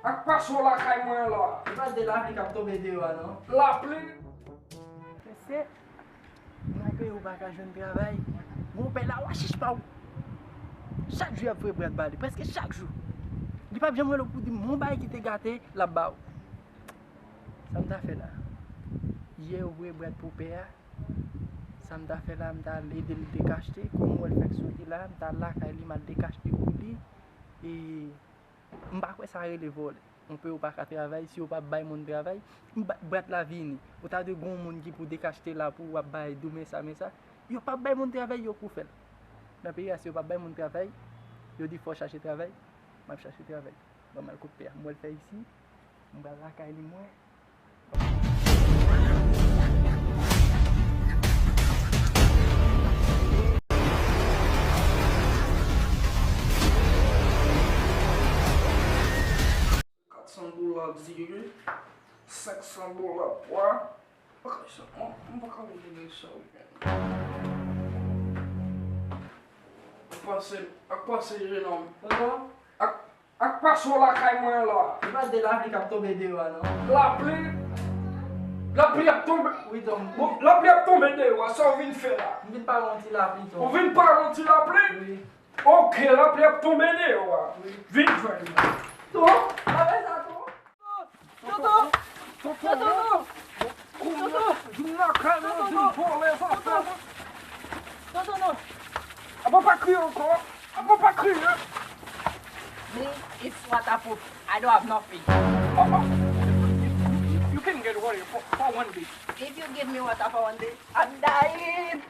Ak pa sou la kay mwen la. E pa de la pli kap tombe de yo non? La pli. Mese, mwen pe ou baka joun travay. Mwen pe la wachish pa ou. Chak jou ap fwe bret bali, preske chak jou. Di pa bjem wè lò pou di mwen bay ki te gate, la ba ou. Sa mta fe la. Ye ou vwe bret pou pe ya. Sa mta fe la, mta ede li dekashte. Kou mwen fek soti la, mta la kay li ma dekashte kou li. E mba kwe sa re le vole. On peut ou pas travailler, si ou pas bay mon travail, brat la vini. Ou ta de gon moun qui pour décacheter là pour ou bay dou mais ça. Yo pas bay mon travail yo pour faire. Dans pays si ou pas bay mon travail, yo dit faut chercher travail, m'a chercher travail. Bon mal couper, moi le faire ici. On va la caille moi. $400 ziri, $500 pois. Ok, ça, on va quand même donner ça. Ak pa se jenom. Comment? Ak pa sou la kay mwen la. E pa de la pli kap tombe de yo non? La pli ap tombe. Oui donc. La pli ap tombe de yo, sa ou vin fè la. Vin pa monti la pli Ou ton. vin pa ranti la pli? Oui. Ok, la pli ap tombe de yo. Oui. Vin fè la. Toi? Avec ça toi? Toto! Toto! Vin la kay mwen vin pou les affaires. Toto! A pa pa kri ankon. A pa pa kri. Me, it's waterproof. I don't have nothing. You can get worried for 1 day. If you give me water for 1 day, I'm dying.